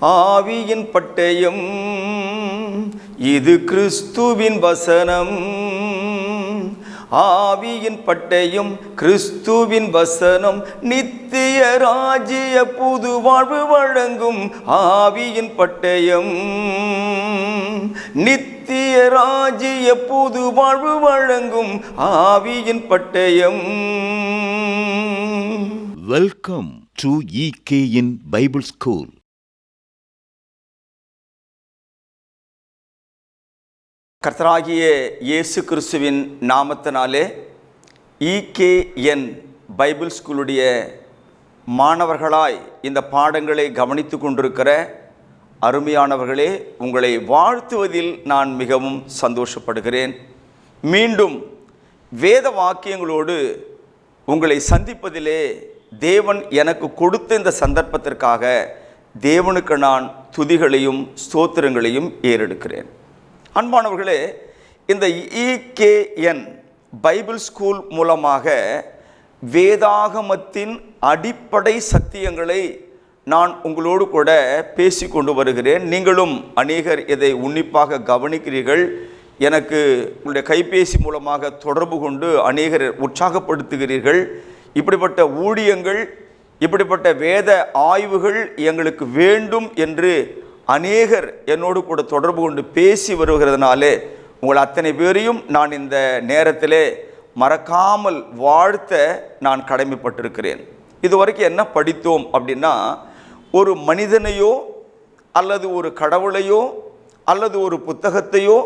ஆவியின் பட்டயம் இது கிறிஸ்துவின் வசனம். ஆவியின் பட்டயம் கிறிஸ்துவின் வசனம் நித்திய ராஜ்ய புது வாழ்வு வழங்கும். ஆவியின் பட்டயம் நித்திய ராஜ்ய புது வாழ்வு வழங்கும். ஆவியின் பட்டயம். Welcome to EKN Bible school. கர்த்தராகிய இயேசு கிறிஸ்துவின் நாமத்தினாலே EKN பைபிள் ஸ்கூலுடைய மாணவர்களாய் இந்த பாடங்களை கவனித்து கொண்டிருக்கிற அருமையானவர்களே, உங்களை வாழ்த்துவதில் நான் மிகவும் சந்தோஷப்படுகிறேன். மீண்டும் வேத வாக்கியங்களோடு உங்களை சந்திப்பதிலே தேவன் எனக்கு கொடுத்த இந்த சந்தர்ப்பத்திற்காக தேவனுக்கு நான் துதிகளையும் ஸ்தோத்திரங்களையும் ஏறெடுக்கிறேன். அன்பானவர்களே, இந்த EKN பைபிள் ஸ்கூல் மூலமாக வேதாகமத்தின் அடிப்படை சத்தியங்களை நான் உங்களோடு கூட பேசி கொண்டு வருகிறேன். நீங்களும் அநேகர் இதை உன்னிப்பாக கவனிக்கிறீர்கள். எனக்கு உங்களுடைய கைபேசி மூலமாக தொடர்பு கொண்டு அநேகர் உற்சாகப்படுத்துகிறீர்கள். இப்படிப்பட்ட ஊழியங்கள், இப்படிப்பட்ட வேத ஆய்வுகள் எங்களுக்கு வேண்டும் என்று அநேகர் என்னோடு கூட தொடர்பு கொண்டு பேசி வருகிறதுனாலே உங்கள் அத்தனை பேரையும் நான் இந்த நேரத்திலே மறக்காமல் வாழ்த்த நான் கடமைப்பட்டிருக்கிறேன். இதுவரைக்கும் என்ன படித்தோம் அப்படின்னா, ஒரு மனிதனையோ அல்லது ஒரு கடவுளையோ அல்லது ஒரு புத்தகத்தையோ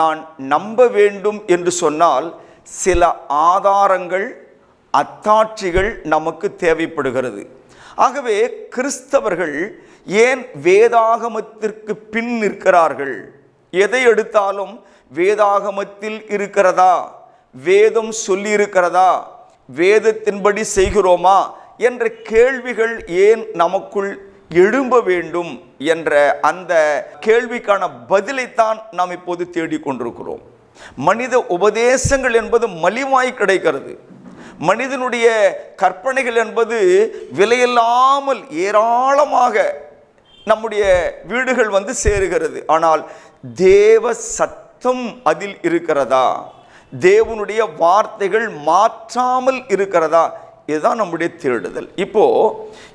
நான் நம்ப வேண்டும் என்று சொன்னால் சில ஆதாரங்கள், அத்தாட்சிகள் நமக்கு தேவைப்படுகிறது. ஆகவே கிறிஸ்தவர்கள் ஏன் வேதாகமத்திற்கு பின் நிற்கிறார்கள்? எதை எடுத்தாலும் வேதாகமத்தில் இருக்கிறதா, வேதம் சொல்லி இருக்கிறதா, வேதத்தின்படி செய்கிறோமா என்ற கேள்விகள் ஏன் நமக்குள் எழும்ப வேண்டும் என்ற அந்த கேள்விக்கான பதிலைத்தான் நாம் இப்போது தேடிக்கொண்டிருக்கிறோம். மனித உபதேசங்கள் என்பது மலிவாய் கிடைக்கிறது. மனிதனுடைய கற்பனைகள் என்பது விலையில்லாமல் ஏராளமாக நம்முடைய வீடுகள் வந்து சேருகிறது. ஆனால் தேவ சத்தம் அதில் இருக்கிறதா? தேவனுடைய வார்த்தைகள் மாற்றாமல் இருக்கிறதா? இதுதான் நம்முடைய தேடுதல். இப்போ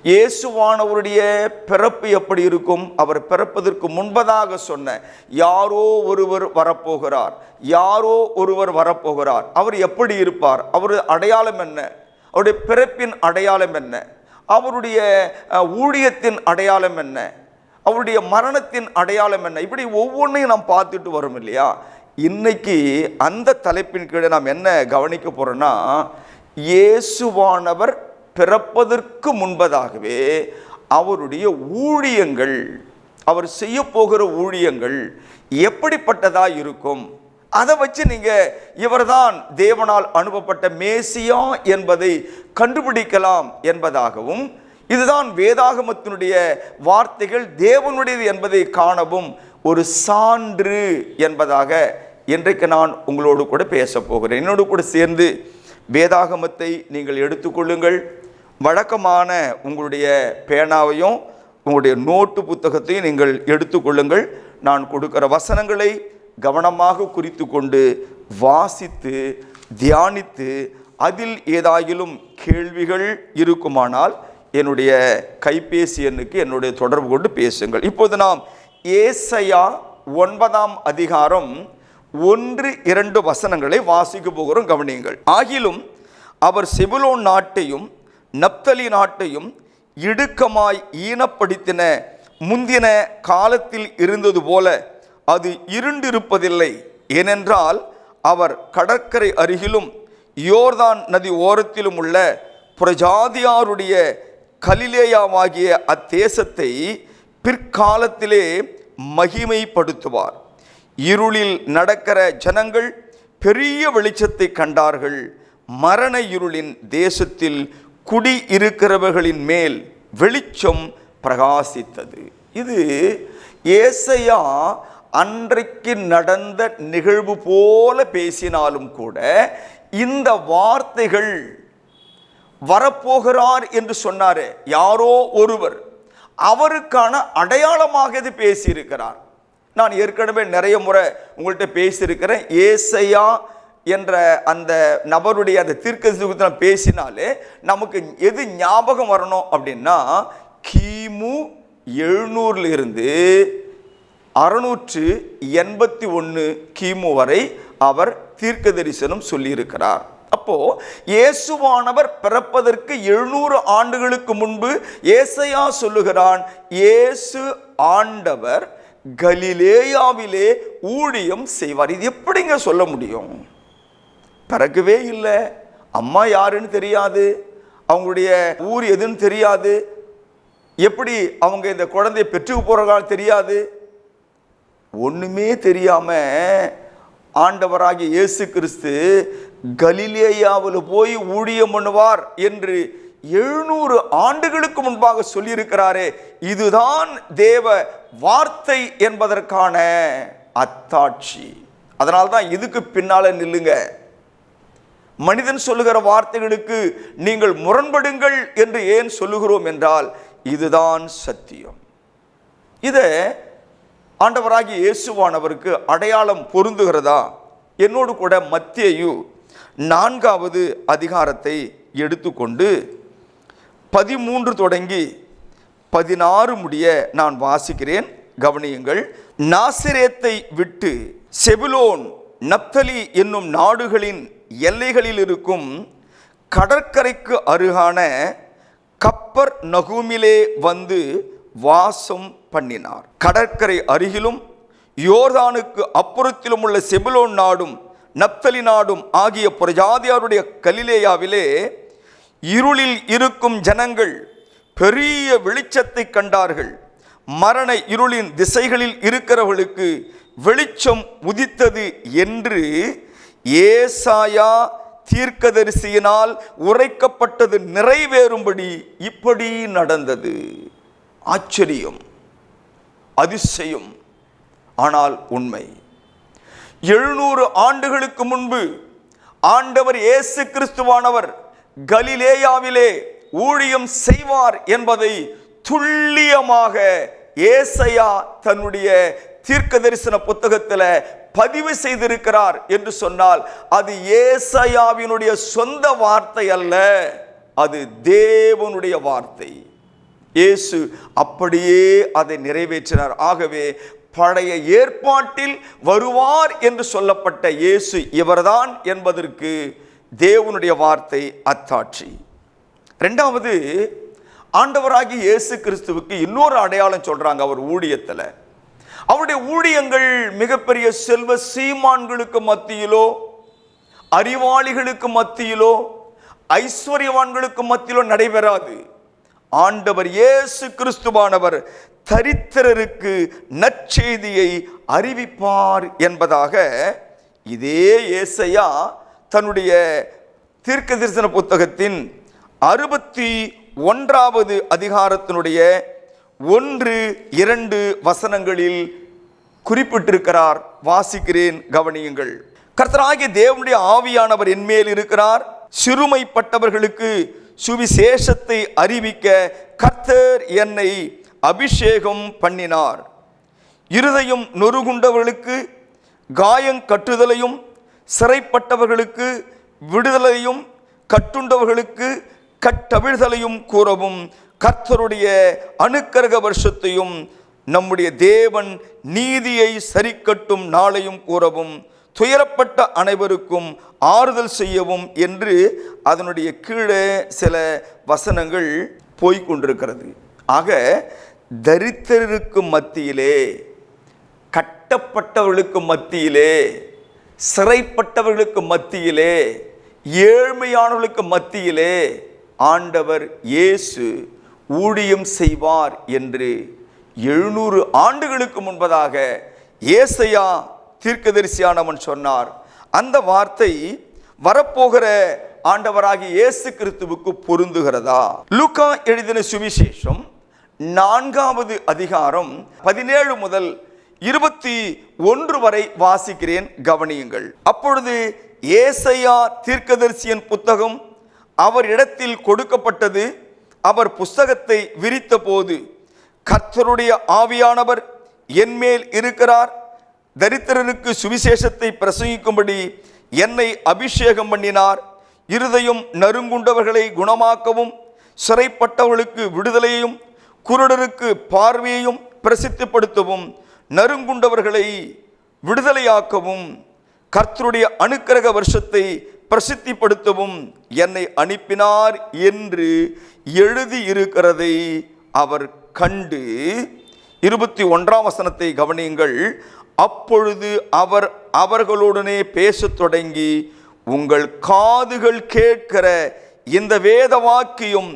இயேசுவானவருடைய பிறப்பு எப்படி இருக்கும்? அவர் பிறப்பதற்கு முன்பதாக சொன்ன யாரோ ஒருவர் வரப்போகிறார், யாரோ ஒருவர் வரப்போகிறார். அவர் எப்படி இருப்பார்? அவருடைய அடையாளம் என்ன? அவருடைய பிறப்பின் அடையாளம் என்ன? அவருடைய ஊழியத்தின் அடையாளம் என்ன? அவருடைய மரணத்தின் அடையாளம் என்ன? இப்படி ஒவ்வொன்றையும் நாம் பார்த்துட்டு வரோம் இல்லையா? இன்னைக்கு அந்த தலைப்பின் கீழே நாம் என்ன கவனிக்க போறோம்னா, இயேசுவானவர் பிறப்பதற்கு முன்பதாகவே அவருடைய ஊழியங்கள், அவர் செய்ய போகிற ஊழியங்கள் எப்படிப்பட்டதா இருக்கும்? அதை வச்சு நீங்க இவர்தான் தேவனால் அனுப்பப்பட்ட மேசியா என்பதை கண்டுபிடிக்கலாம் என்பதாகவும், இதுதான் வேதாகமத்தினுடைய வார்த்தைகள் தேவனுடையது என்பதை காணவும் ஒரு சான்று என்பதாக இன்றைக்கு நான் உங்களோடு கூட பேச போகிறேன். என்னோடு கூட சேர்ந்து வேதாகமத்தை நீங்கள் எடுத்துக்கொள்ளுங்கள். வழக்கமான உங்களுடைய பேனாவையும் உங்களுடைய நோட்டு புத்தகத்தையும் நீங்கள் எடுத்துக்கொள்ளுங்கள். நான் கொடுக்கிற வசனங்களை கவனமாக குறித்து கொண்டு வாசித்து தியானித்து அதில் ஏதாயிலும் கேள்விகள் இருக்குமானால் என்னுடைய கைபேசி எண்ணுக்கு என்னுடைய தொடர்பு கொண்டு பேசுங்கள். இப்போது நாம் ஏசாயா 9ஆம் அதிகாரம் 1-2 வசனங்களை வாசிக்க போகிறோம். கவனியுங்கள். ஆகிலும் அவர் செபுலோன் நாட்டையும் நப்தலி நாட்டையும் இடுக்கமாய் ஈனப்படுத்தின முந்தின காலத்தில் இருந்தது போல அது இருண்டிருப்பதில்லை. ஏனென்றால் அவர் கடற்கரை அருகிலும் யோர்தான் நதி ஓரத்திலும் உள்ள புறஜாதியாருடைய கலிலேயாவாகிய அத்தேசத்தை பிற்காலத்திலே மகிமைப்படுத்துவார். இருளில் நடக்கிற ஜனங்கள் பெரிய வெளிச்சத்தை கண்டார்கள். மரண இருளின் தேசத்தில் குடி இருக்கிறவர்களின் மேல் வெளிச்சம் பிரகாசித்தது. இது ஏசாயா அன்றைக்கு நடந்த நிகழ்வு போல பேசினாலும் கூட இந்த வார்த்தைகள் வரப்போகிறார் என்று சொன்னாரே யாரோ ஒருவர், அவருக்கான அடையாளமாக இது பேசியிருக்கிறார். நான் ஏற்கனவே நிறைய முறை உங்கள்கிட்ட பேசியிருக்கிறேன். ஏசையா என்ற அந்த நபருடைய அந்த தீர்க்கதரிசனத்தை பேசினாலே நமக்கு எது ஞாபகம் வரணும் அப்படின்னா, கிமு 700 இருந்து 681 கிமு வரை அவர் தீர்க்க தரிசனம் சொல்லியிருக்கிறார். அப்போ இயேசுவானவர் பிறப்பதற்கு 700 ஆண்டுகளுக்கு முன்பு ஏசையா சொல்லுகிறான், இயேசு ஆண்டவர் கலிலேயாவிலே ஊழியம் செய்வார். இது எப்படிங்க சொல்ல முடியும்? பிறக்கவே இல்லை, அம்மா யாருன்னு தெரியாது, அவங்களுடைய ஊர் எதுன்னு தெரியாது, எப்படி அவங்க இந்த குழந்தையை பெற்றுக்கு போறாங்க தெரியாது. ஒண்ணுமே தெரியாம ஆண்டவராகிய இயேசு கிறிஸ்து கலிலேயாவில் போய் ஊழியம் பண்ணுவார் என்று 700 ஆண்டுகளுக்கு முன்பாக சொல்லியிருக்கிறாரே, இதுதான் தேவ வார்த்தை என்பதற்கான அத்தாட்சி. அதனால்தான் இதுக்கு பின்னால நில்லுங்க. மனிதன் சொல்லுகிற வார்த்தைகளுக்கு நீங்கள் முரண்படுங்கள் என்று ஏன் சொல்லுகிறோம் என்றால், இதுதான் சத்தியம். இதை ஆண்டவராகிய இயேசுவானவருக்கு அடையாளம் பொருந்துகிறதா? என்னோடு கூட மத்தேயு 4வது அதிகாரத்தை எடுத்துக்கொண்டு 13 தொடங்கி 16 முடிய நான் வாசிக்கிறேன், கவனியுங்கள். நாசரேத்தை விட்டு செபுலோன் நப்தலி என்னும் நாடுகளின் எல்லைகளில் இருக்கும் கடற்கரைக்கு அருகான கப்பர் நகூமிலே வந்து வாசம் பண்ணினார். கடற்கரை அருகிலும் யோர்தானுக்கு அப்புறத்திலும் உள்ள செபுலோன் நாடும் நப்தலி நாடும் ஆகிய புறஜாதியாருடைய கலிலேயாவிலே இருளில் இருக்கும் ஜனங்கள் பெரிய வெளிச்சத்தை கண்டார்கள். மரண இருளின் திசைகளில் இருக்கிறவர்களுக்கு வெளிச்சம் உதித்தது என்று ஏசாயா தீர்க்கதரிசியினால் உரைக்கப்பட்டது நிறைவேறும்படி இப்படி நடந்தது. ஆச்சரியம், அதிசயம், ஆனால் உண்மை. 700 ஆண்டுகளுக்கு முன்பு ஆண்டவர் இயேசு கிறிஸ்துவானவர் கலிலேயாவிலே ஊழியம் செய்வார் என்பதை துல்லியமாக ஏசாயா தன்னுடைய தீர்க்க தரிசன புத்தகத்தில் பதிவு செய்திருக்கிறார் என்று சொன்னால், அது ஏசாயாவினுடைய சொந்த வார்த்தை அல்ல, அது தேவனுடைய வார்த்தை. இயேசு அப்படியே அதை நிறைவேற்றினார். ஆகவே பழைய ஏற்பாட்டில் வருவார் என்று சொல்லப்பட்ட இயேசு இவர்தான் என்பதற்கு தேவனுடைய வார்த்தை அத்தாட்சி. இரண்டாவது, ஆண்டவராகிய இயேசு கிறிஸ்துவுக்கு இன்னொரு அடையாளம் சொல்றாங்க. அவர் ஊழியத்தில், அவருடைய ஊழியங்கள் மிகப்பெரிய செல்வ சீமான்களுக்கு மத்தியிலோ, அறிவாளிகளுக்கு மத்தியிலோ, ஐஸ்வர்யவான்களுக்கு மத்தியிலோ நடைபெறாது. ஆண்டவர் இயேசு கிறிஸ்துவானவர் தரித்திரருக்கு நற்செய்தியை அறிவிப்பார் என்பதாக இதே ஏசாயா தன்னுடைய தீர்க்க தரிசன புத்தகத்தின் 61வது அதிகாரத்தினுடைய 1-2 வசனங்களில் குறிப்பிட்டிருக்கிறார். வாசிக்கிறேன், கவனியுங்கள். கர்த்தராகிய தேவனுடைய ஆவியானவர் என்மேல் இருக்கிறார், சிறுமைப்பட்டவர்களுக்கு சுவிசேஷத்தை அறிவிக்க கர்த்தர் என்னை அபிஷேகம் பண்ணினார். இருதயம் நொறுகுண்டவர்களுக்கு காயம் கட்டுதலையும், சிறைப்பட்டவர்களுக்கு விடுதலையும், கட்டுண்டவர்களுக்கு கட்டவிழ்தலையும் கூறவும், கர்த்தருடைய அனுக்கிரக வருஷத்தையும் நம்முடைய தேவன் நீதியை சரிக்கட்டும் நாளையும் கூறவும், துயரப்பட்ட அனைவருக்கும் ஆறுதல் செய்யவும் என்று அதனுடைய கீழே சில வசனங்கள் போய்கொண்டிருக்கிறது. ஆக தரித்திரருக்கு மத்தியிலே, கட்டப்பட்டவர்களுக்கு மத்தியிலே, சிறைப்பட்டவர்களுக்கு மத்தியிலே, ஏழ்மையானவர்களுக்கு மத்தியிலே ஆண்டவர் இயேசு ஊழியம் செய்வார் என்று 700 ஆண்டுகளுக்கு முன்பதாக ஏசாயா தீர்க்கதரிசியானவன் சொன்னார். அந்த வார்த்தை வரப்போகிற ஆண்டவராகிய இயேசு கிறிஸ்துவுக்கு பொருந்துகிறதா? லூக்கா எழுதின சுவிசேஷம் 4வது அதிகாரம் 17 முதல் 21 வரை வாசிக்கிறேன், கவனியுங்கள். அப்பொழுது ஏசாயா தீர்க்கதரிசியின் புத்தகம் அவர் இடத்தில் கொடுக்கப்பட்டது. அவர் புஸ்தகத்தை விரித்த போது கர்த்தருடைய ஆவியானவர் என்மேல் இருக்கிறார், தரித்திரருக்கு சுவிசேஷத்தை பிரசங்கிக்கும்படி என்னை அபிஷேகம் பண்ணினார், இருதயம் நறுங்குண்டவர்களை குணமாக்கவும், சிறைப்பட்டவர்களுக்கு விடுதலையையும், குருடருக்கு பார்வையையும் பிரசித்திப்படுத்தவும், நறுங்குண்டவர்களை விடுதலையாக்கவும், கர்த்தருடைய அனுக்கிரக வருஷத்தை பிரசித்திப்படுத்தவும் என்னை அனுப்பினார் என்று எழுதியிருக்கிறதை அவர் கண்டு, 21ஆம் வசனத்தை கவனியுங்கள். அப்பொழுது அவர் அவர்களுடனே பேசத் தொடங்கி, உங்கள் காதுகள் கேட்கிற இந்த வேத வாக்கியம்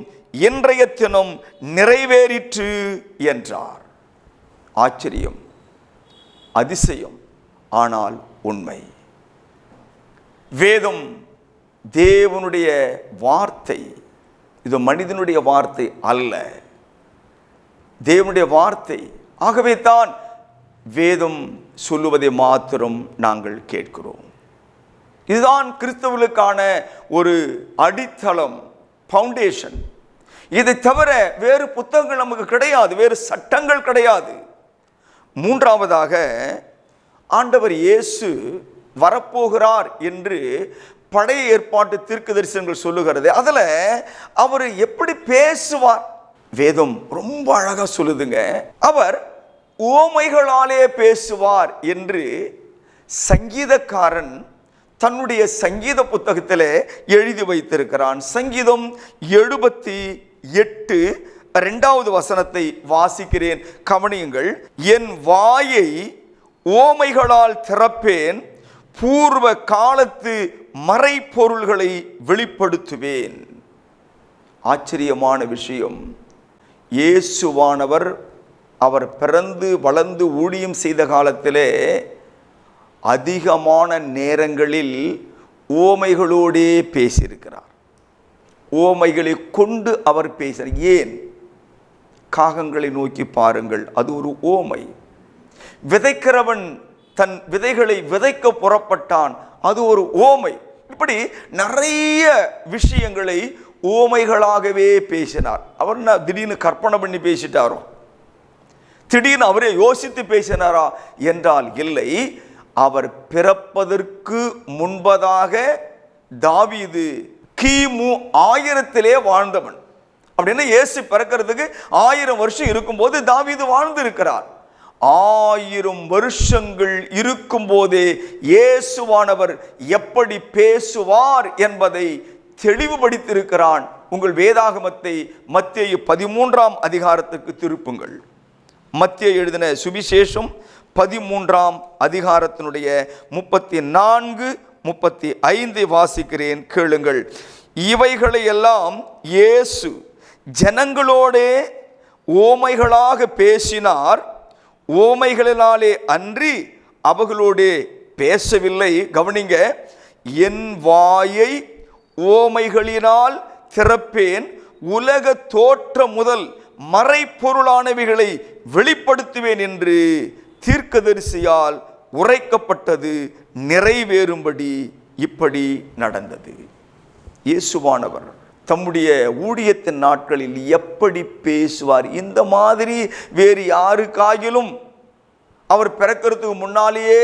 இன்றைய தினம் நிறைவேறிற்று என்றார். ஆச்சரியம், அதிசயம், ஆனால் உண்மை. வேதம் தேவனுடைய வார்த்தை, இது மனிதனுடைய வார்த்தை அல்ல, தேவனுடைய வார்த்தை. ஆகவே தான் வேதம் சொல்லுவதை மாத்திரம் நாங்கள் கேட்கிறோம். இதுதான் கிறிஸ்தவர்களுக்கான ஒரு அடித்தளம், ஃபவுண்டேஷன். இதை தவிர வேறு புத்தகங்கள் நமக்கு கிடையாது, வேறு சட்டங்கள் கிடையாது. மூன்றாவதாக, ஆண்டவர் இயேசு வரப்போகிறார் என்று பழைய ஏற்பாட்டு தீர்க்கதரிசனங்கள் சொல்லுகிறது. அதில் அவர் எப்படி பேசுவார்? வேதம் ரொம்ப அழகா சொல்லுதுங்க. அவர் உவமைகளாலே பேசுவார் என்று சங்கீதக்காரன் தன்னுடைய சங்கீத புத்தகத்தில் எழுதி வைத்திருக்கிறான். சங்கீதம் 78 2வது வசனத்தை வாசிக்கிறேன், கவனியுங்கள். என் வாயை உவமைகளால் திறப்பேன், பூர்வ காலத்து மறைப்பொருள்களை வெளிப்படுத்துவேன். ஆச்சரியமான விஷயம். இயேசுவானவர் அவர் பிறந்து வளர்ந்து ஊழியம் செய்த காலத்திலே அதிகமான நேரங்களில் உவமைகளோடே பேசியிருக்கிறார். உவமைகளை கொண்டு அவர் பேசினார். ஏன்? காகங்களை நோக்கி பாருங்கள், அது ஒரு உவமை. விதைக்கிறவன் தன் விதைகளை விதைக்க புறப்பட்டான், அது ஒரு உவமை. இப்படி நிறைய விஷயங்களை உவமைகளாகவே பேசினார். அவர் திடீர்னு கற்பனை பண்ணி பேசிட்டாரோ, திடீர்னு அவரே யோசித்து பேசினாரா என்றால் இல்லை. அவர் பிறப்பதற்கு முன்பதாக தாவீது கிமு 1000 வாழ்ந்தவன். அப்படின்னா இயேசு பிறக்கிறதுக்கு 1000 வருஷம் இருக்கும்போது தாவீது வாழ்ந்து இருக்கிறார். 1000 வருஷங்கள் இருக்கும் போதே இயேசுவானவர் எப்படி பேசுவார் என்பதை தெளிவுபடுத்தியிருக்கிறான். உங்கள் வேதாகமத்தை மத்தேயு 13ஆம் அதிகாரத்துக்கு திருப்புங்கள். மத்தேயு எழுதின சுவிசேஷம் 13ஆம் அதிகாரத்தினுடைய 34, 35 வாசிக்கிறேன், கேளுங்கள். இவைகளை எல்லாம் இயேசு ஜனங்களோடே ஓமைகளாக பேசினார், ஓமைகளினாலே அன்றி அவர்களோடே பேசவில்லை. கவனிங்க, என் வாயை ஓமைகளினால் திறப்பேன், உலக தோற்றம் முதல் மறைப்பொருளானவைகளை வெளிப்படுத்துவேன் என்று தீர்க்கதரிசியால் உரைக்கப்பட்டது நிறைவேறும்படி இப்படி நடந்தது. இயேசுவானவர் தம்முடைய ஊழியத்தின் நாட்களில் எப்படி பேசுவார்? இந்த மாதிரி வேறு யாருக்காயிலும் அவர் பிறக்கிறதுக்கு முன்னாலேயே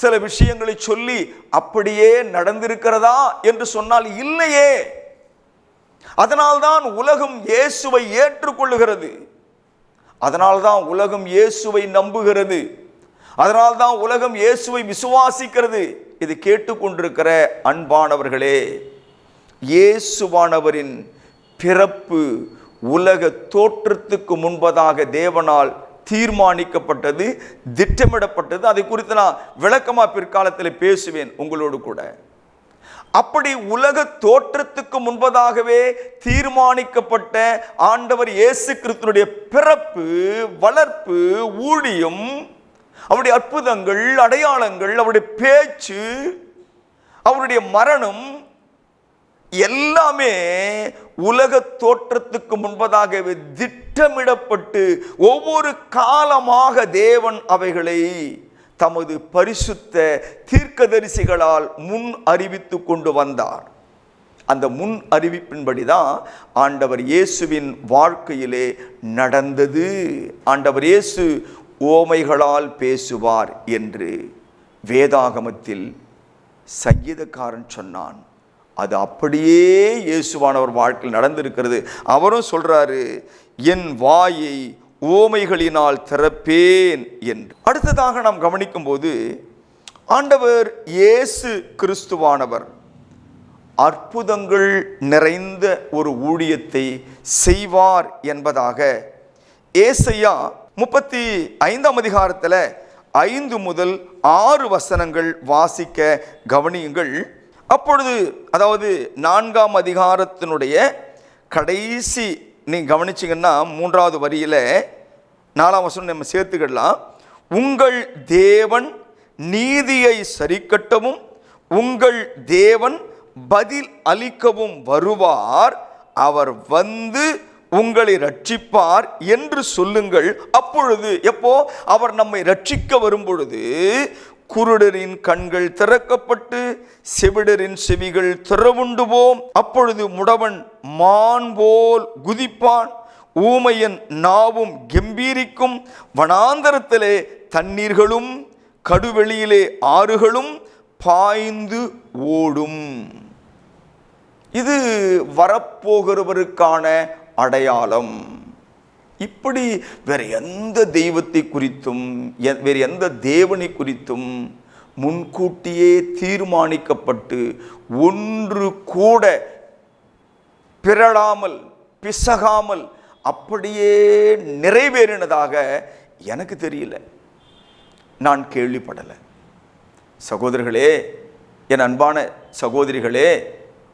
சில விஷயங்களை சொல்லி அப்படியே நடந்திருக்கிறதா என்று சொன்னால் இல்லையே. அதனால்தான் உலகம் இயேசுவை ஏற்றுக்கொள்ளுகிறது, அதனால்தான் உலகம் இயேசுவை நம்புகிறது, அதனால்தான் உலகம் இயேசுவை விசுவாசிக்கிறது. இது கேட்டுக்கொண்டிருக்கிற அன்பானவர்களே, இயேசுவானவரின் பிறப்பு உலக தோற்றத்துக்கு முன்பதாக தேவனால் தீர்மானிக்கப்பட்டது, திட்டமிடப்பட்டது. அதை குறித்து நான் விளக்கமாக பிற்காலத்தில் பேசுவேன் உங்களோடு கூட. அப்படி உலக தோற்றத்துக்கு முன்பதாகவே தீர்மானிக்கப்பட்ட ஆண்டவர் இயேசு கிறிஸ்துவினுடைய பிறப்பு, வளர்ப்பு, ஊழியம், அவருடைய அற்புதங்கள், அடையாளங்கள், அவருடைய பேச்சு, அவருடைய மரணம் எல்லாமே உலக தோற்றத்துக்கு முன்பதாகவே திட்டமிடப்பட்டு ஒவ்வொரு காலமாக தேவன் அவைகளை தமது பரிசுத்த தீர்க்கதரிசிகளால் முன் அறிவித்து கொண்டு வந்தார். அந்த முன் அறிவிப்பின்படி தான் ஆண்டவர் இயேசுவின் வாழ்க்கையிலே நடந்தது. ஆண்டவர் இயேசு ஓமைகளால் பேசுவார் என்று வேதாகமத்தில் சங்கீதக்காரன் சொன்னான். அது அப்படியே இயேசுவானவர் வாழ்க்கையில் நடந்திருக்கிறது. அவரும் சொல்றாரு, என் வாயை ஓமைகளினால் திறப்பேன் என்று. அடுத்ததாக நாம் கவனிக்கும் போது ஆண்டவர் இயேசு கிறிஸ்துவானவர் அற்புதங்கள் நிறைந்த ஒரு ஊழியத்தை செய்வார் என்பதாக ஏசாயா 35ஆம் அதிகாரத்தில் 5 முதல் 6 வசனங்கள் வாசிக்க கவனியுங்கள். அப்பொழுது, அதாவது 4ஆம் அதிகாரத்தினுடைய கடைசி நீங்கள் கவனிச்சிங்கன்னா 3வது வரியில் 4ஆம் வசனம் நம்ம சேர்த்துக்கிடலாம். உங்கள் தேவன் நீதியை சரிக்கட்டவும் உங்கள் தேவன் பதில் அளிக்கவும் வருவார், அவர் வந்து உங்களை ரட்சிப்பார் என்று சொல்லுங்கள். அப்பொழுது, எப்போ அவர் நம்மை ரட்சிக்க வரும் பொழுது குருடரின் கண்கள் திறக்கப்பட்டு செவிடரின் செவிகள் திறவுண்டுவோம். அப்பொழுது முடவன் மான் போல் குதிப்பான், ஊமையன் நாவும் கம்பீரிக்கும். வனாந்தரத்திலே தண்ணீர்களும் கடுவெளியிலே ஆறுகளும் பாய்ந்து ஓடும். இது வரப்போகிறவருக்கான அடையாளம். இப்படி வேற எந்த தெய்வத்தை குறித்தும் வேறு எந்த தேவனை குறித்தும் முன்கூட்டியே தீர்மானிக்கப்பட்டு ஒன்று கூட பிறழாமல் பிசகாமல் அப்படியே நிறைவேறினதாக எனக்கு தெரியல, நான் கேள்விப்படலை. சகோதரர்களே, என் அன்பான சகோதரிகளே,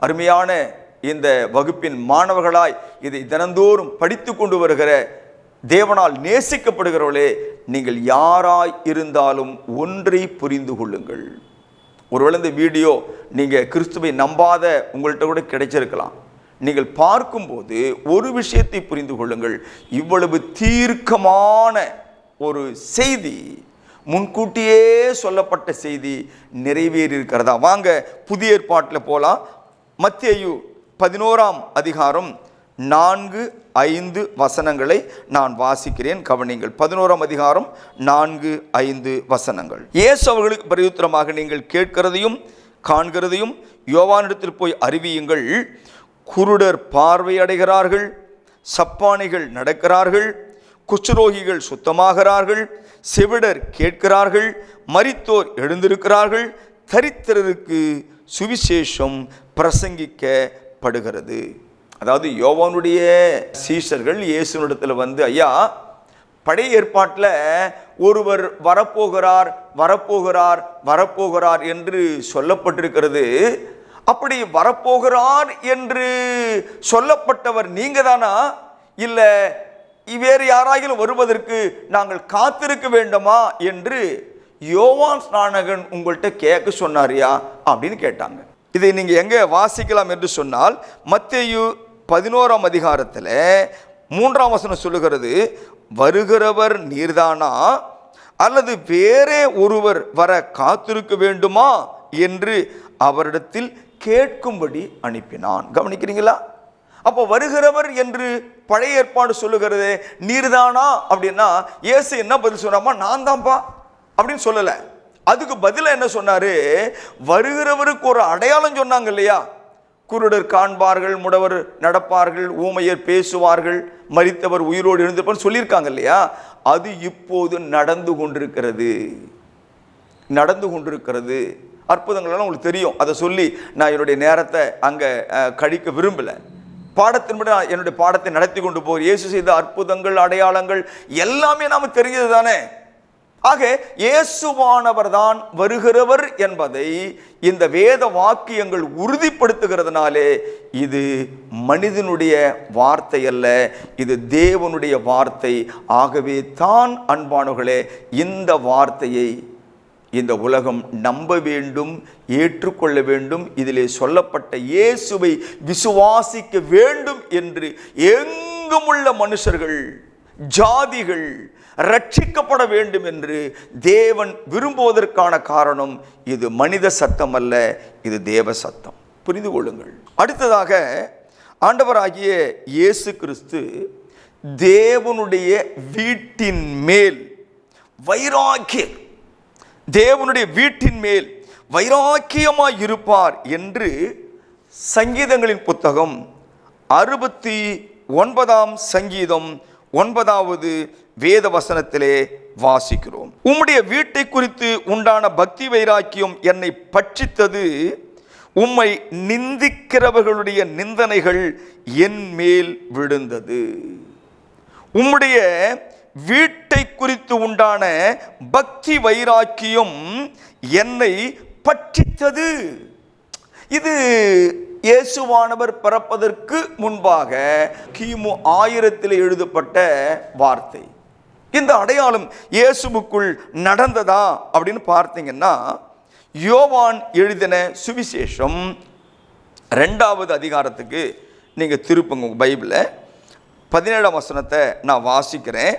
அருமையான இந்த வகுப்பின் மாணவர்களாய் இதை தினந்தோறும் படித்து கொண்டு வருகிற தேவனால் நேசிக்கப்படுகிறவர்களே, நீங்கள் யாராய் இருந்தாலும் ஒன்றை புரிந்து கொள்ளுங்கள். ஒருவேளை இந்த வீடியோ நீங்கள் கிறிஸ்துவை நம்பாத உங்கள்கிட்ட கூட கிடைச்சிருக்கலாம். நீங்கள் பார்க்கும்போது ஒரு விஷயத்தை புரிந்து கொள்ளுங்கள், இவ்வளவு தீர்க்கமான ஒரு செய்தி, முன்கூட்டியே சொல்லப்பட்ட செய்தி நிறைவேறி இருக்கிறதா? வாங்க புதிய ஏற்பாட்டில் போகலாம். மத்தேயு 11ஆம் அதிகாரம் 4-5 வசனங்களை நான் வாசிக்கிறேன், கவனிங்கள். 11ஆம் அதிகாரம் 4-5 வசனங்கள். இயேசு அவர்களுக்கு பிரதியுத்தரமாக, நீங்கள் கேட்கிறதையும் காண்கிறதையும் யோவானிடத்தில் போய் அறிவியுங்கள். குருடர் பார்வை அடைகிறார்கள், சப்பானிகள் நடக்கிறார்கள், குஷ்டரோகிகள் சுத்தமாகிறார்கள், செவிடர் கேட்கிறார்கள், மரித்தோர் எழுந்திருக்கிறார்கள், தரித்திரருக்கு சுவிசேஷம் பிரசங்கிக்கப்படுகிறது. அதாவது யோவானுடைய சீஷர்கள் இயேசுவினிடத்தில் வந்து, ஐயா, பழைய ஏற்பாட்டில் ஒருவர் வரப்போகிறார் வரப்போகிறார் வரப்போகிறார் என்று சொல்லப்பட்டிருக்கிறது. அப்படி வரப்போகிறார் என்று சொல்லப்பட்டவர் நீங்க தானா, இல்லை வேறு யாராயிலும் வருவதற்கு நாங்கள் காத்திருக்க வேண்டுமா என்று யோவான் ஸ்நானகன் உங்கள்கிட்ட கேட்க சொன்னாரியா அப்படின்னு கேட்டாங்க. இதை நீங்கள் எங்கே வாசிக்கலாம் என்று சொன்னால், மத்தேயு 11ஆம் அதிகாரத்தில் 3ஆம் வசனம் சொல்லுகிறது, வருகிறவர் நீர்தானா அல்லது வேறே ஒருவர் வர காத்திருக்க வேண்டுமா என்று அவரிடத்தில் கேட்கும்படி அனுப்பினான். கவனிக்கிறீங்களா? அப்போ வருகிறவர் என்று பழைய ஏற்பாடு சொல்லுகிறது நீர்தானா அப்படின்னா இயேசு என்ன பதில் சொன்னாமா? நான் தான்ப்பா அப்படின்னு சொல்லலை. அதுக்கு பதிலாக என்ன சொன்னாரு? வருகிறவருக்கு ஒரு அடையாளம் சொன்னாங்க இல்லையா? குருடர் காண்பார்கள், முடவர் நடப்பார்கள், ஊமையர் பேசுவார்கள், மரித்தவர் உயிரோடு எழுந்திருப்பார் சொல்லியிருக்காங்க இல்லையா? அது இப்போது நடந்து கொண்டிருக்கிறது, நடந்து கொண்டிருக்கிறது. அற்புதங்கள்லாம் உங்களுக்கு தெரியும். அதை சொல்லி நான் என்னுடைய நேரத்தை அங்கே கழிக்க விரும்பலை. பாடத்தின்படி என்னுடைய பாடத்தை நடத்தி கொண்டு போய் இயேசு செய்த அற்புதங்கள் அடையாளங்கள் எல்லாமே நாம் தெரிஞ்சது தானே. ஆக இயேசுவானவர் தான் வருகிறவர் என்பதை இந்த வேத வாக்கியங்கள் உறுதிப்படுத்துகிறதுனாலே இது மனிதனுடைய வார்த்தை அல்ல, இது தேவனுடைய வார்த்தை. ஆகவே தான் அன்பானவர்களே, இந்த வார்த்தையை இந்த உலகம் நம்ப வேண்டும், ஏற்றுக்கொள்ள வேண்டும். இதிலே சொல்லப்பட்ட இயேசுவை விசுவாசிக்க வேண்டும் என்று எங்குமுள்ள மனுஷர்கள், ஜாதிகள் ரட்சிக்கப்பட வேண்டும் என்று தேவன் விரும்புவதற்கான காரணம் இது மனித சத்தம் அல்ல, இது தேவ சத்தம். புரிந்து கொள்ளுங்கள். அடுத்ததாக ஆண்டவராகிய இயேசு கிறிஸ்து தேவனுடைய வீட்டின் மேல் வைராக்கியம், தேவனுடைய வீட்டின் மேல் வைராக்கியமாய் இருப்பார் என்று சங்கீதங்களின் புத்தகம் 69 சங்கீதம் 9வது வேத வசனத்திலே வாசிக்கிறோம். உம்முடைய வீட்டை குறித்து உண்டான பக்தி வைராக்கியம் என்னை பட்சித்தது, உம்மை நிந்திக்கிறவர்களுடைய நிந்தனைகள் என் மேல் விழுந்தது. உம்முடைய வீட்டை குறித்து உண்டான பக்தி வைராக்கியம் என்னை பட்சித்தது. இது இயேசுவானவர் பிறப்பதற்கு முன்பாக கிமு 1000 எழுதப்பட்ட வார்த்தை. இந்த அடையாளம் இயேசுவுக்குள் நடந்ததா அப்படின்னு பார்த்தீங்கன்னா, யோவான் எழுதின சுவிசேஷம் 2வது அதிகாரத்துக்கு நீங்கள் திருப்புங்க உங்கள் பைபிளை. 17ஆம் வசனத்தை நான் வாசிக்கிறேன்.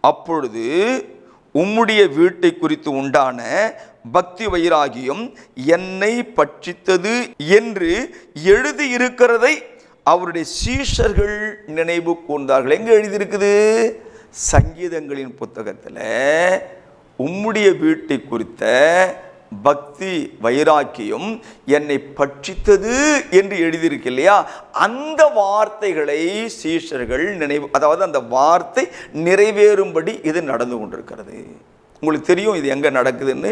அப்பொழுது உம்முடைய வீட்டை குறித்து உண்டான பக்தி வைராகியம் என்னை பட்சித்தது என்று எழுதியிருக்கிறதை அவருடைய சீஷர்கள் நினைவு கூர்ந்தார்கள். எங்கே எழுதியிருக்குது? சங்கீதங்களின் புத்தகத்தில் உம்முடைய வீட்டை குறித்த பக்தி வைராக்கியம் என்னை பட்சித்தது என்று எழுதியிருக்கு இல்லையா? அந்த வார்த்தைகளை சீஷர்கள் நினைவு, அதாவது அந்த வார்த்தை நிறைவேறும்படி இது நடந்து கொண்டிருக்கிறது. உங்களுக்கு தெரியும் இது எங்கே நடக்குதுன்னு.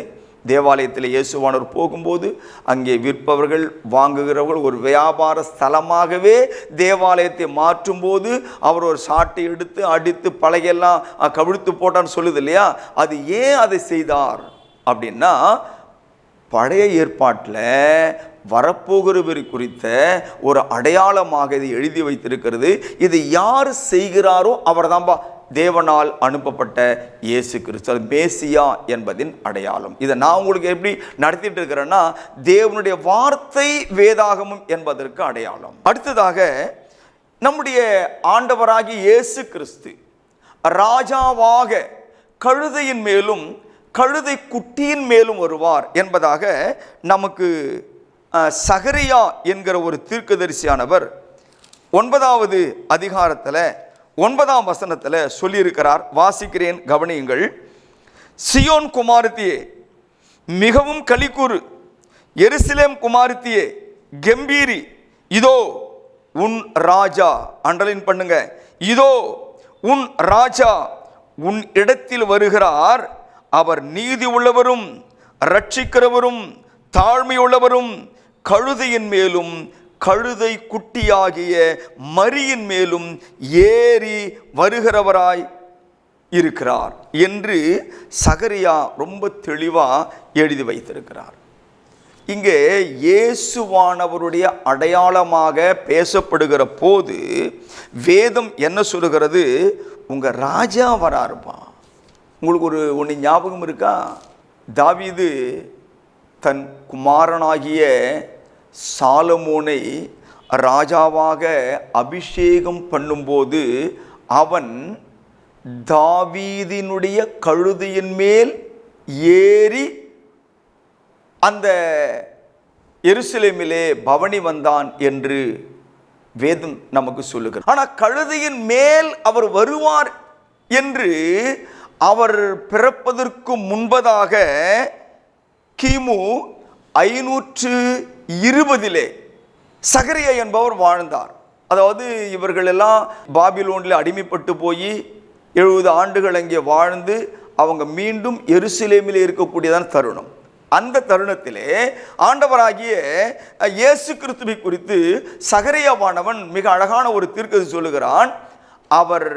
தேவாலயத்தில் இயேசுவானவர் போகும்போது அங்கே விற்பவர்கள் வாங்குகிறவர்கள் ஒரு வியாபார ஸ்தலமாகவே தேவாலயத்தை மாற்றும்போது அவர் ஒரு சாட்டை எடுத்து அடித்து பலகையெல்லாம் கவிழ்த்து போட்டான்னு சொல்லுது இல்லையா? அது ஏன் அதை செய்தார் அப்படின்னா, பழைய ஏற்பாட்டில் வரப்போகிறவர் குறித்த ஒரு அடையாளமாக இது எழுதி வைத்திருக்கிறது. இது யார் செய்கிறாரோ அவர் தான்பா தேவனால் அனுப்பப்பட்ட இயேசு கிறிஸ்து, மேசியா என்பதின் அடையாளம். இதை நான் உங்களுக்கு எப்படி நடத்திட்டு இருக்கிறேன்னா, தேவனுடைய வார்த்தை வேதாகமம் என்பதற்கு அடையாளம். அடுத்ததாக நம்முடைய ஆண்டவராகிய இயேசு கிறிஸ்து ராஜாவாக கழுதையின் மேலும் கழுதை குட்டியின் மேலும் வருவார் என்பதாக நமக்கு சகரியா என்கிற ஒரு தீர்க்கதரிசியானவர் 9வது அதிகாரத்தில் 9ஆம் வசனத்தில் சொல்லியிருக்கிறார். வாசிக்கிறேன், கவனியுங்கள். சியோன் குமாரத்தியே மிகவும் களிக்கூறு, எருசலேம் குமாரத்தியே கம்பீரி, இதோ உன் ராஜா, அண்டர்லைன் பண்ணுங்க, இதோ உன் ராஜா உன் இடத்தில் வருகிறார், அவர் நீதி உள்ளவரும் ரட்சிக்கிறவரும் தாழ்மையுள்ளவரும் கழுதையின் மேலும் கழுதை குட்டியாகிய மரியின் மேலும் ஏறி வருகிறவராய் இருக்கிறார் என்று சகரியா ரொம்ப தெளிவாக எழுதி வைத்திருக்கிறார். இங்கே இயேசுவானவருடைய அடையாளமாக பேசப்படுகிற போது வேதம் என்ன சொல்லுகிறது? உங்கள் ராஜா வராருப்பா. உங்களுக்கு ஒன்று ஞாபகம் இருக்கா? தாவீது தன் குமாரனாகிய சாலமோனை ராஜாவாக அபிஷேகம் பண்ணும்போது அவன் தாவீதினுடைய கழுதையின் மேல் ஏறி அந்த எருசலேமிலே பவனி வந்தான் என்று வேதம் நமக்கு சொல்லுகிறது. ஆனால் கழுதையின் மேல் அவர் வருவார் என்று அவர் பிறப்பதற்கு முன்பதாக கிமு 520 சகரியா என்பவர் வாழ்ந்தார். அதாவது இவர்கள் எல்லாம் பாபிலோனில் அடிமைப்பட்டு போய் 70 ஆண்டுகள் அங்கே வாழ்ந்து அவங்க மீண்டும் எருசலேமில் இருக்கக்கூடியதான தருணம். அந்த தருணத்திலே ஆண்டவராகிய இயேசு கிறிஸ்துவை குறித்து சகரியாவானவன் மிக அழகான ஒரு தீர்க்கதரிசி சொல்லுகிறான். அவர்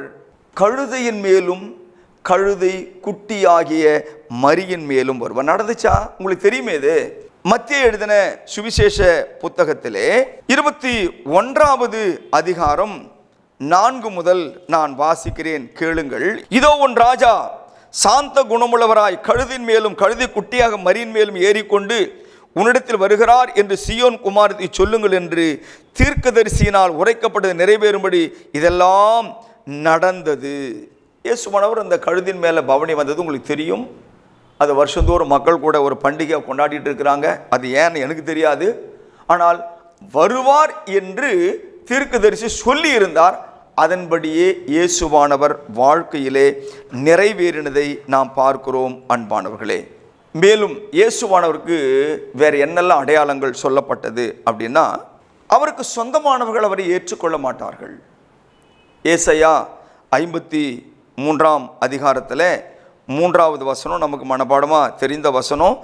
கழுதையின் மேலும் கழுதை குட்டியாகிய மரியின் மேலும் வருவார். நடந்துச்சா? உங்களுக்கு தெரியுமே. இது மத்தேயு எழுதின சுவிசேஷ புத்தகத்திலே 21வது அதிகாரம் 4 முதல் நான் வாசிக்கிறேன், கேளுங்கள். இதோ உன் ராஜா சாந்த குணமுள்ளவராய் கழுதின் மேலும் கழுதை குட்டியாக மரியின் மேலும் ஏறிக்கொண்டு உன்னிடத்தில் வருகிறார் என்று சியோன் குமாரத்தை சொல்லுங்கள் என்று தீர்க்கதரிசியினால் உரைக்கப்பட்டது நிறைவேறும்படி இதெல்லாம் நடந்தது. இயேசுவானவர் அந்த கழுதின் மேலே பவனி வந்தது உங்களுக்கு தெரியும். அது வருஷந்தோறும் மக்கள் கூட ஒரு பண்டிகை கொண்டாடிட்டு இருக்கிறாங்க. அது ஏன்னு எனக்கு தெரியாது. ஆனால் வருவார் என்று தீர்க்கதரிசி சொல்லி இருந்தார். அதன்படியே இயேசுவானவர் வாழ்க்கையிலே நிறைவேறினதை நாம் பார்க்கிறோம் அன்பானவர்களே. மேலும் இயேசுவானவருக்கு வேறு என்னெல்லாம் அடையாளங்கள் சொல்லப்பட்டது அப்படின்னா, அவருக்கு சொந்தமானவர்கள் அவரை ஏற்றுக்கொள்ள மாட்டார்கள். ஏசாயா 53ஆம் அதிகாரத்தில் 3வது வசனம் நமக்கு மனப்பாடமாக தெரிந்த வசனம்.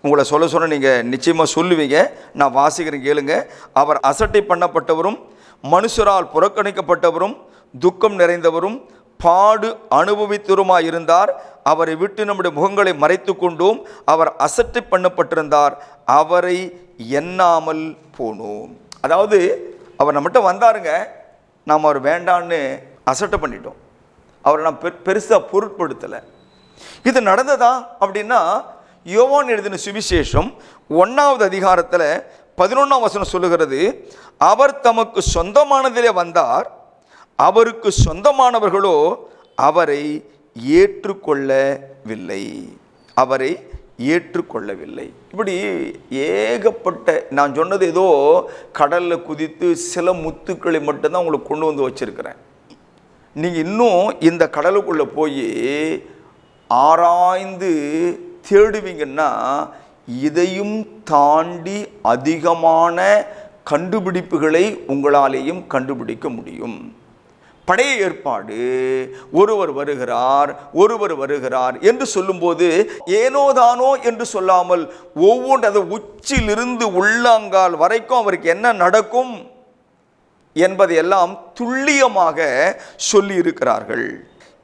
உங்களை சொல்ல நீங்கள் நிச்சயமாக சொல்லுவீங்க. நான் வாசிக்கிறேன், கேளுங்க. அவர் அசட்டை பண்ணப்பட்டவரும் மனுஷரால் புறக்கணிக்கப்பட்டவரும் துக்கம் நிறைந்தவரும் பாடு அனுபவித்தவருமாய் இருந்தார். அவரை விட்டு நம்முடைய முகங்களை மறைத்து கொண்டோம். அவர் அசட்டை பண்ணப்பட்டிருந்தார், அவரை எண்ணாமல் போனோம். அதாவது அவர் நம்மகிட்ட வந்தாருங்க, நாம் அவர் வேண்டான்னு அசட்டை பண்ணிட்டோம், அவரை நாம் பெருசாக பொருட்படுத்தலை. இது நடந்ததா அப்படின்னா, யோவான் எழுதின சுவிசேஷம் 1வது அதிகாரத்தில் 11ஆம் வசனம் சொல்லுகிறது, அவர் தமக்கு சொந்தமானதிலே வந்தார், அவருக்கு சொந்தமானவர்களோ அவரை ஏற்றுக்கொள்ளவில்லை. அவரை ஏற்றுக்கொள்ளவில்லை. இப்படி ஏகப்பட்ட, நான் சொன்னது ஏதோ கடலில் குதித்து சில முத்துக்களை மட்டும்தான் உங்களுக்கு கொண்டு வந்து வச்சிருக்கிறேன். நீங்கள் இன்னும் இந்த கடலுக்குள்ளே போய் ஆராய்ந்து தேடுவீங்கன்னா இதையும் தாண்டி அதிகமான கண்டுபிடிப்புகளை உங்களாலேயும் கண்டுபிடிக்க முடியும். பழைய ஏற்பாடு ஒருவர் வருகிறார் என்று சொல்லும்போது ஏனோதானோ என்று சொல்லாமல் ஒவ்வொன்று அது உச்சிலிருந்து உள்ளங்கால் வரைக்கும் அவருக்கு என்ன நடக்கும் என்பதையெல்லாம் துல்லியமாக சொல்லி இருக்கிறார்கள்.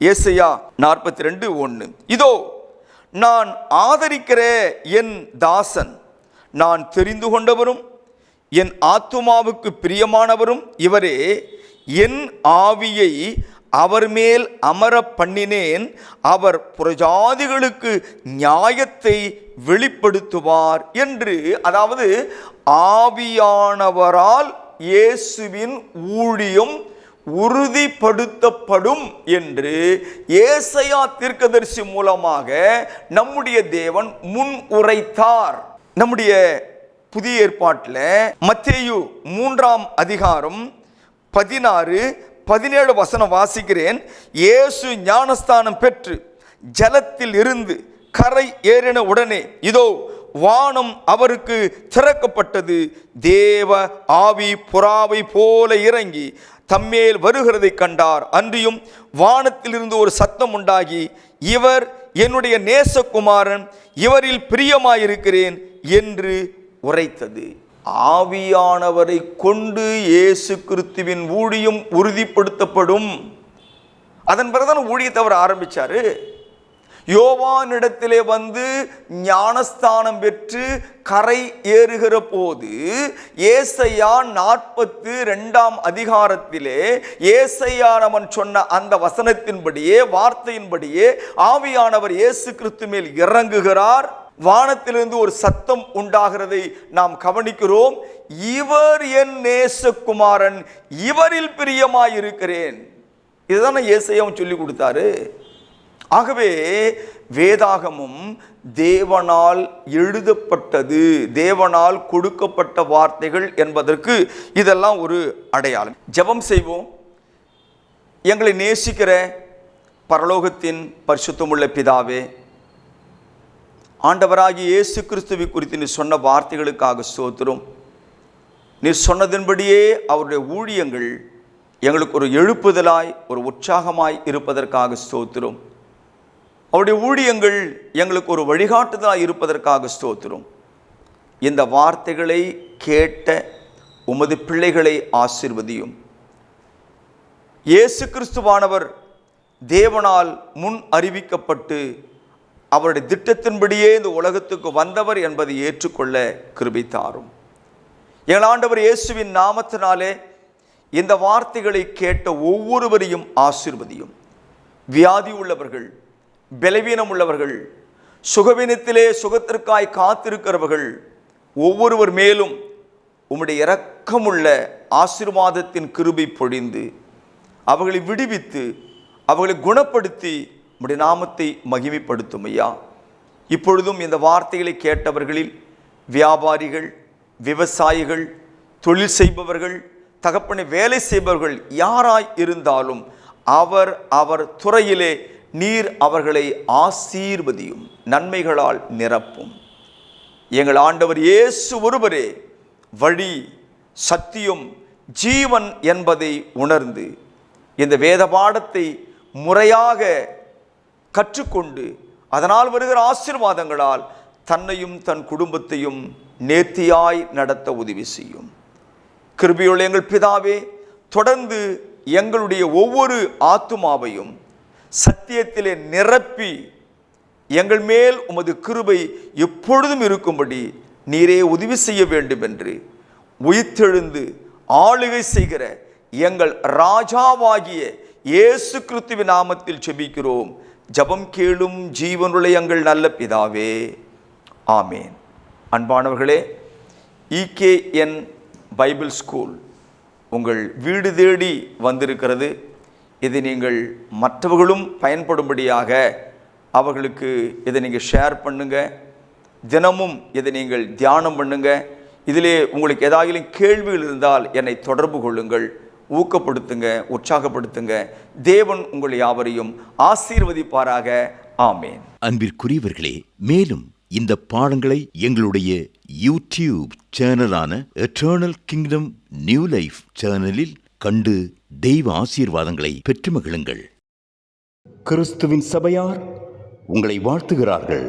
ஏசாயா 42:1, இதோ நான் ஆதரிக்கிற என் தாசன், நான் தெரிந்து கொண்டவரும் என் ஆத்துமாவுக்கு பிரியமானவரும் இவரே, என் ஆவியை அவர் மேல் அமர பண்ணினேன், அவர் புறஜாதிகளுக்கு நியாயத்தை வெளிப்படுத்துவார் என்று. அதாவது ஆவியானவரால் இயேசுவின் ஊழியம் உறுதிப்படுத்தப்படும் என்று ஏசாயா தீர்க்கதரிசி மூலமாக நம்முடைய தேவன் முன் உரைத்தார். நம்முடைய புதிய ஏற்பாட்டில் மத்தேயு 3ஆம் அதிகாரம் 16-17 வசனம் வாசிக்கிறேன். இயேசு ஞானஸ்தானம் பெற்று ஜலத்தில் இருந்து கரை ஏறின உடனே இதோ வானம் அவருக்கு திறக்கப்பட்டது, தேவ ஆவி புறாவை போல இறங்கி தம்மேல் வருகிறதை கண்டார். அன்றியும் வானத்திலிருந்து ஒரு சத்தம் உண்டாகி, இவர் என்னுடைய நேசகுமாரன், இவரில் பிரியமாயிருக்கிறேன் என்று உரைத்தது. ஆவியானவரை கொண்டு இயேசு கிறிஸ்துவின் ஊழியம் உறுதிப்படுத்தப்படும். அதன் பிறகுதான் ஊழியத்தை அவர் ஆரம்பித்தார். யோவானிடத்திலே வந்து ஞானஸ்தானம் பெற்று கரை ஏறுகிற போது ஏசாயா 42ஆம் அதிகாரத்திலே ஏசாயானவன் சொன்ன அந்த வசனத்தின்படியே, வார்த்தையின்படியே ஆவியானவர் இயேசு கிறிஸ்து மேல் இறங்குகிறார். வானத்திலிருந்து ஒரு சத்தம் உண்டாகிறதை நாம் கவனிக்கிறோம். இவர் என் நேசகுமாரன், இவரில் பிரியமாயிருக்கிறேன். இதுதானே ஏசாயாவும் சொல்லி கொடுத்தாரு. ஆகவே வேதாகமும் தேவனால் எழுதப்பட்டது, தேவனால் கொடுக்கப்பட்ட வார்த்தைகள் என்பதற்கு இதெல்லாம் ஒரு அடையாளம். ஜெபம் செய்வோம். எங்களை நேசிக்கிற பரலோகத்தின் பரிசுத்தமுள்ள பிதாவே, ஆண்டவராகிய இயேசு கிறிஸ்துவை குறித்து நீ சொன்ன வார்த்தைகளுக்காக ஸ்தோத்திரம். நீ சொன்னதின்படியே அவருடைய ஊழியங்கள் எங்களுக்கு ஒரு எழுப்புதலாய், ஒரு உற்சாகமாய் இருப்பதற்காக ஸ்தோத்திரம். அவருடைய ஊழியங்கள் எங்களுக்கு ஒரு வழிகாட்டுதலாய் இருப்பதற்காக ஸ்தோத்திரம். இந்த வார்த்தைகளை கேட்ட உமது பிள்ளைகளை ஆசீர்வதியும். இயேசு கிறிஸ்துவானவர் தேவனால் முன் அறிவிக்கப்பட்டு அவருடைய திட்டத்தின்படியே இந்த உலகத்துக்கு வந்தவர் என்பதை ஏற்றுக்கொள்ள கிருபை தாரும். எங்கள் ஆண்டவர் இயேசுவின் நாமத்தினாலே இந்த வார்த்தைகளை கேட்ட ஒவ்வொருவரையும் ஆசீர்வதியும். வியாதி உள்ளவர்கள், பலவீனம் உள்ளவர்கள், சுகவீனத்திலே சுகத்திற்காய் காத்திருக்கிறவர்கள் ஒவ்வொருவர் மேலும் உம்முடைய இரக்கமுள்ள ஆசீர்வாதத்தின் கிருபை பொழிந்து அவர்களை விடுவித்து அவர்களை குணப்படுத்தி உம்முடைய நாமத்தை மகிமைப்படுத்தும் ஐயா. இப்பொழுதும் இந்த வார்த்தைகளை கேட்டவர்களில் வியாபாரிகள், விவசாயிகள், தொழில் செய்பவர்கள், தகப்பனை வேலை செய்பவர்கள் யாராய் இருந்தாலும் அவர் துறையிலே நீர் அவர்களை ஆசீர்வதியும், நன்மைகளால் நிரப்பும். எங்கள் ஆண்டவர் இயேசு ஒருவரே வழி, சத்தியம், ஜீவன் என்பதை உணர்ந்து இந்த வேத பாடத்தை முறையாக கற்றுக்கொண்டு அதனால் வருகிற ஆசீர்வாதங்களால் தன்னையும் தன் குடும்பத்தையும் நேர்த்தியாய் நடத்த உதவி செய்யும். கிருபையுள்ள எங்கள் பிதாவே, தொடர்ந்து எங்களுடைய ஒவ்வொரு ஆத்துமாவையும் சத்தியத்திலே நிரப்பி எங்கள் மேல் உமது கிருபை எப்பொழுதும் இருக்கும்படி நீரே உதவி செய்ய வேண்டும் என்று உயிர்த்தெழுந்து ஆளுகை செய்கிற எங்கள் ராஜாவாகிய இயேசு கிறிஸ்துவின் நாமத்தில் ஜெபிக்கிறோம். ஜெபம் கேளும் ஜீவனுள்ள எங்கள் நல்ல பிதாவே, ஆமேன். அன்பானவர்களே, EKN பைபிள் ஸ்கூல் உங்கள் வீடு தேடி வந்திருக்கிறது. இதை நீங்கள் மற்றவர்களும் பயன்படும்படியாக அவர்களுக்கு இதை நீங்கள் ஷேர் பண்ணுங்க. தினமும் இதை நீங்கள் தியானம் பண்ணுங்க. இதிலே உங்களுக்கு ஏதாவது கேள்விகள் இருந்தால் என்னை தொடர்பு கொள்ளுங்கள், ஊக்கப்படுத்துங்க, உற்சாகப்படுத்துங்க. தேவன் உங்கள் யாவரையும் ஆசீர்வதிப்பாராக. ஆமேன். அன்பிற்குரியவர்களே, மேலும் இந்த பாடங்களை எங்களுடைய யூடியூப் சேனலான எட்டர்னல் கிங்டம் நியூ லைஃப் சேனலில் கண்டு தெய்வ ஆசீர்வாதங்களை பெற்று மகிழுங்கள். கிறிஸ்துவின் சபையார் உங்களை வாழ்த்துகிறார்கள்.